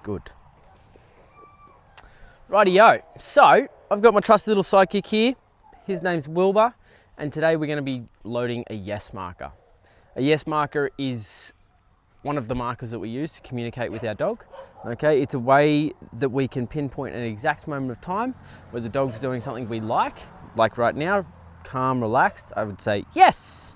Good. Rightio. So, I've got my trusty little sidekick here. His name's Wilbur, and today we're going to be loading a yes marker. A yes marker is one of the markers that we use to communicate with our dog. Okay, it's a way that we can pinpoint an exact moment of time where the dog's doing something we like right now, calm, relaxed. I would say yes,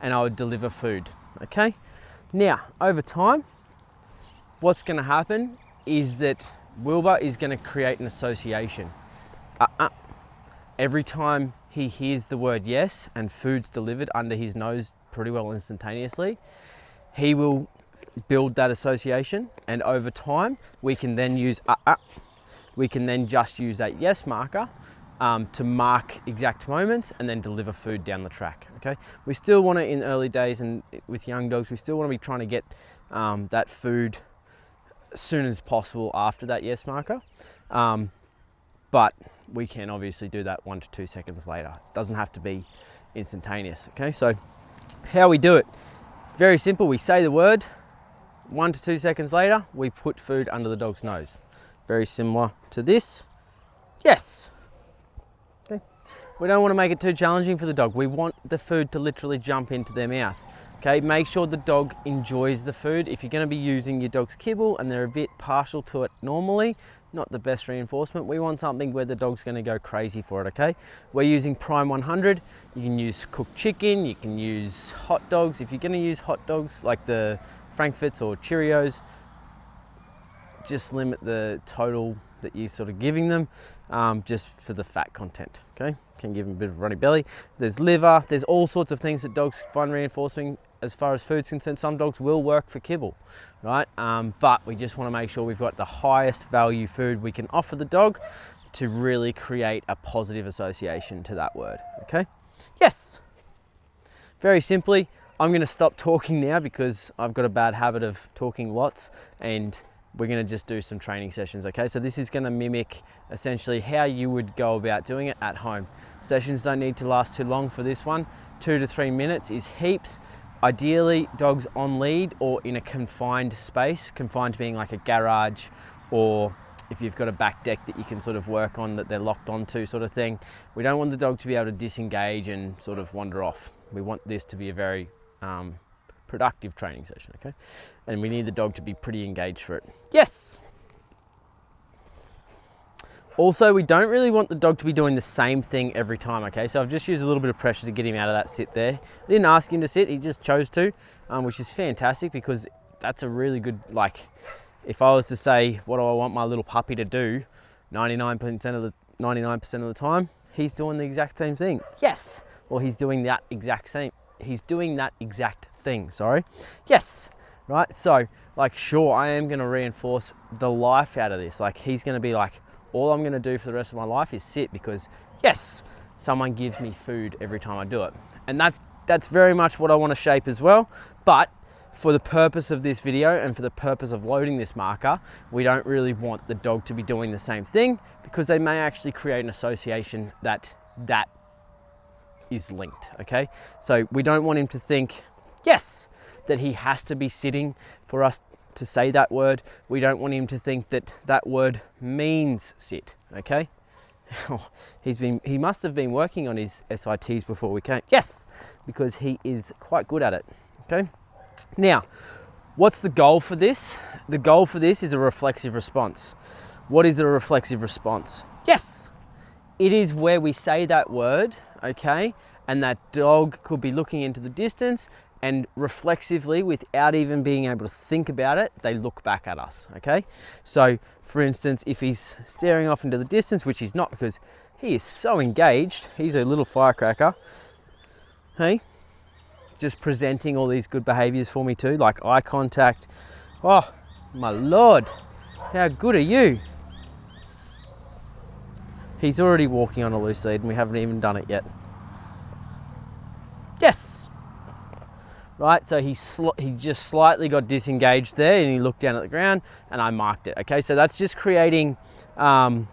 and I would deliver food. Okay, now over time, what's going to happen is that Wilbur is going to create an association. Every time he hears the word yes and food's delivered under his nose pretty well instantaneously, he will build that association, and over time we can then use just use that yes marker to mark exact moments and then deliver food down the track. Okay, we still want to, in early days and with young dogs, we still want to be trying to get that food as soon as possible after that yes marker, but we can obviously do that 1 to 2 seconds later. It doesn't have to be instantaneous. Okay, so how we do it, very simple. We say the word, 1 to 2 seconds later, we put food under the dog's nose. Very similar to this. Yes. Okay. We don't want to make it too challenging for the dog. We want the food to literally jump into their mouth. Okay, make sure the dog enjoys the food. If you're going to be using your dog's kibble and they're a bit partial to it normally, not the best reinforcement. We want something where the dog's going to go crazy for it. Okay, we're using Prime 100. You can use cooked chicken, you can use hot dogs. If you're going to use hot dogs like the Frankfurts or Cheerios, just limit the total that you're sort of giving them, just for the fat content. Okay, can give them a bit of runny belly. There's liver, there's all sorts of things that dogs find reinforcing as far as food's concerned. Some dogs will work for kibble, right? But we just want to make sure we've got the highest value food we can offer the dog to really create a positive association to that word. Okay, yes. Very simply, I'm going to stop talking now because I've got a bad habit of talking lots, and we're going to just do some training sessions. Okay, so this is going to mimic essentially how you would go about doing it at home. Sessions don't need to last too long for this one. 2 to 3 minutes is heaps. Ideally, dogs on lead or in a confined space, confined being like a garage, or if you've got a back deck that you can sort of work on that they're locked onto, sort of thing. We don't want the dog to be able to disengage and sort of wander off. We want this to be a very productive training session, okay? And we need the dog to be pretty engaged for it. Yes! Also, we don't really want the dog to be doing the same thing every time, okay? So I've just used a little bit of pressure to get him out of that sit there. I didn't ask him to sit, he just chose to, which is fantastic, because that's a really good, like, if I was to say, what do I want my little puppy to do, 99% of the time, he's doing the exact same thing. Yes! Well, he's doing that exact thing, sorry. Yes, right? So, like, sure, I am going to reinforce the life out of this. Like, he's going to be like, all I'm going to do for the rest of my life is sit because, yes, someone gives me food every time I do it. And that's very much what I want to shape as well. But for the purpose of this video and for the purpose of loading this marker, we don't really want the dog to be doing the same thing, because they may actually create an association that is linked, okay? So we don't want him to think, yes, that he has to be sitting for us to say that word. We don't want him to think that that word means sit, okay? He must have been working on his SITs before we came. Yes, because he is quite good at it, okay? Now, what's the goal for this? The goal for this is a reflexive response. What is a reflexive response? Yes, it is where we say that word, okay, and that dog could be looking into the distance, and reflexively, without even being able to think about it, they look back at us, okay? So, for instance, if he's staring off into the distance, which he's not because he is so engaged, he's a little firecracker, hey? Just presenting all these good behaviors for me too, like eye contact. Oh, my Lord, how good are you? He's already walking on a loose lead and we haven't even done it yet. Yes! Right, so he just slightly got disengaged there and he looked down at the ground and I marked it, okay? So that's just creating, well,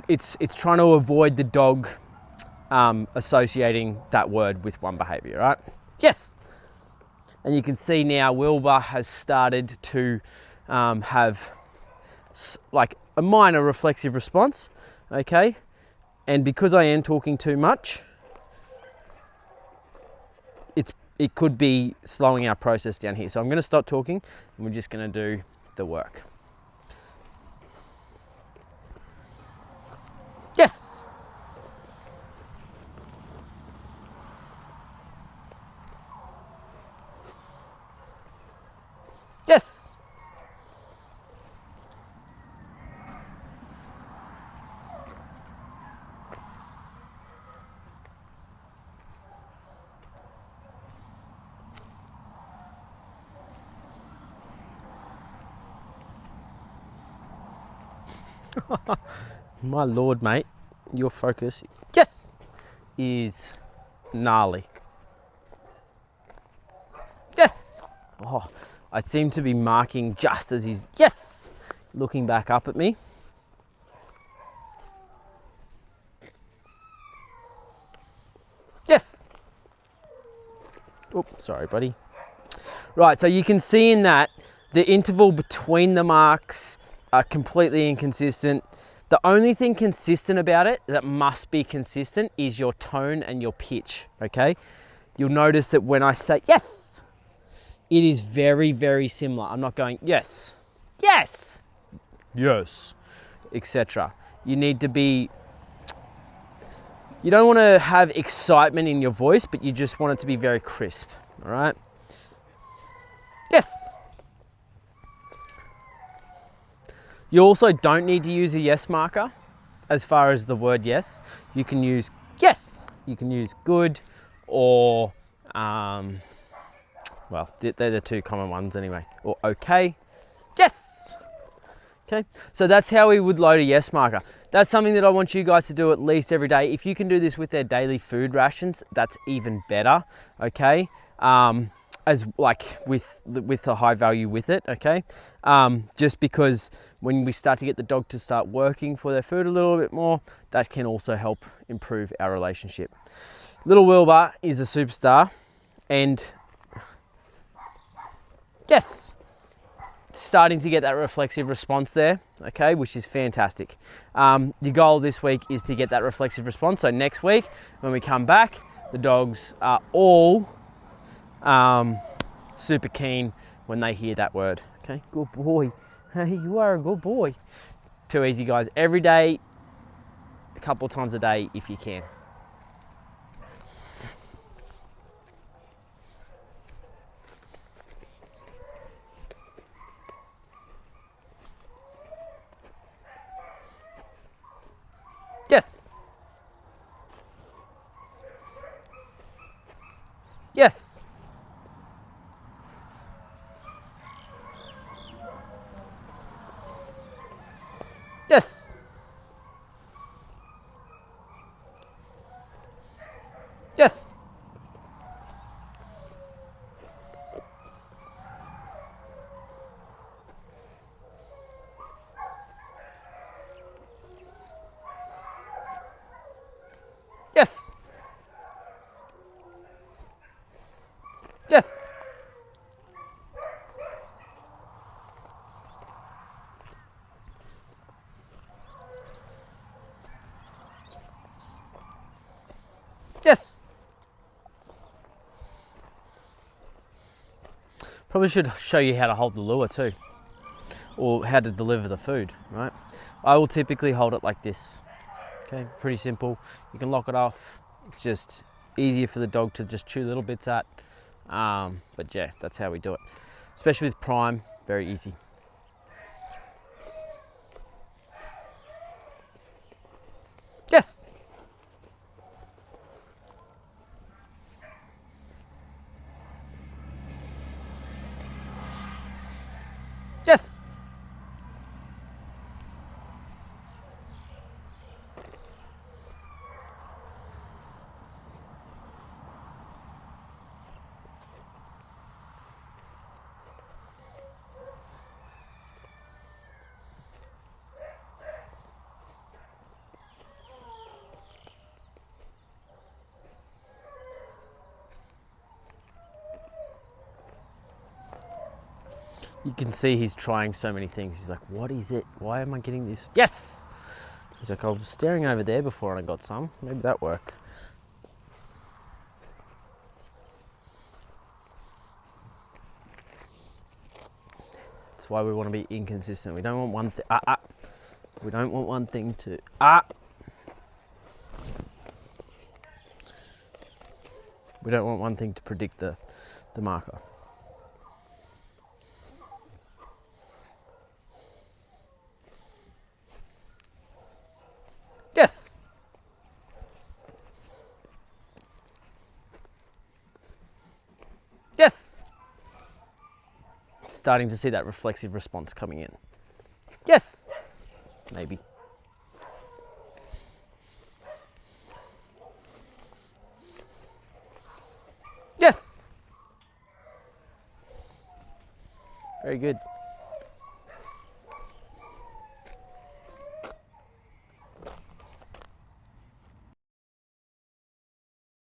it's trying to avoid the dog associating that word with one behavior, right? Yes! And you can see now Wilbur has started to have like a minor reflexive response, okay? And because I am talking too much, it could be slowing our process down here. So I'm going to stop talking and we're just going to do the work. Yes. Yes. My lord, mate, your focus, yes, is gnarly. Yes. Oh, I seem to be marking just as he's, yes, looking back up at me. Yes. Oh, sorry, buddy. Right, so you can see in that the interval between the marks are completely inconsistent. The only thing consistent about it that must be consistent is your tone and your pitch, okay? You'll notice that when I say yes, it is very, very similar. I'm not going yes, yes, yes, etc. You need to be, you don't want to have excitement in your voice, but you just want it to be very crisp, all right? Yes. You also don't need to use a yes marker as far as the word yes. You can use yes, you can use good, or, well, they're the two common ones anyway, or okay, yes. Okay, so that's how we would load a yes marker. That's something that I want you guys to do at least every day. If you can do this with their daily food rations, that's even better, okay? As like with the high value with it, okay? Just because when we start to get the dog to start working for their food a little bit more, that can also help improve our relationship. Little Wilbur is a superstar, and yes, starting to get that reflexive response there, okay, which is fantastic. Your goal this week is to get that reflexive response. So next week, when we come back, the dogs are all super keen when they hear that word. Okay, good boy. Hey, you are a good boy. Too easy, guys. Every day, a couple of times a day if you can. Yes. Yes. Yes. Yes. Yes. Yes. Yes. Probably should show you how to hold the lure too, or how to deliver the food, right? I will typically hold it like this. Okay, pretty simple. You can lock it off. It's just easier for the dog to just chew little bits at. But yeah, that's how we do it. Especially with Prime, very easy. Yes. Yes. You can see he's trying so many things. He's like, what is it? Why am I getting this? Yes! He's like, I was staring over there before and I got some. Maybe that works. That's why we want to be inconsistent. We don't want one thing. We don't want one thing to. We don't want one thing to predict the marker. Yes! Yes! Starting to see that reflexive response coming in. Yes! Maybe. Yes! Very good.